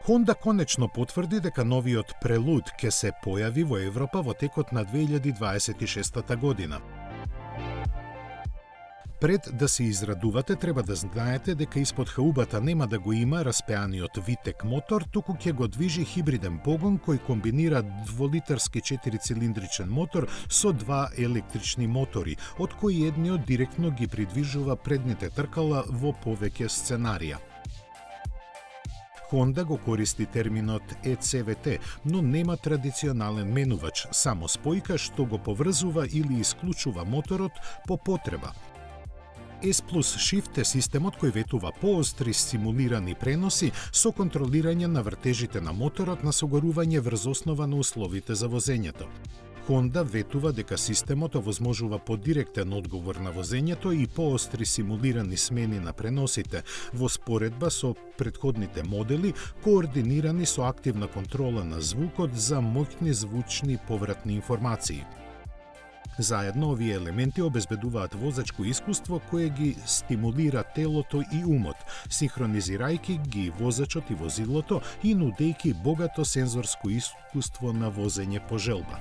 Honda конечно потврди дека новиот Prelude ќе се појави во Европа во текот на 2026 година. Пред да се израдувате, треба да знаете дека испод хаубата нема да го има распеаниот VTEC мотор, туку ќе го движи хибриден погон кој комбинира 2-литарски 4-цилиндричен мотор со два електрични мотори, од кои едниот директно ги придвижува предните тркала во повеќе сценарија. Honda го користи терминот ECVT, но нема традиционален менувач, само спојка што го поврзува или исклучува моторот по потреба. S Plus Shift е системот кој ветува поостри симулирани преноси со контролирање на вртежите на моторот на согорување врз основа на условите за возењето. Honda ветува дека системот овозможува подиректен одговор на возењето и поостри симулирани смени на преносите во споредба со претходните модели, координирани со активна контрола на звукот за моќни звучни повратни информации. Заедно овие елементи обезбедуваат возачко искуство кое ги стимулира телото и умот, синхронизирајќи ги возачот и возилото и нудејќи богато сензорско искуство на возење по желба.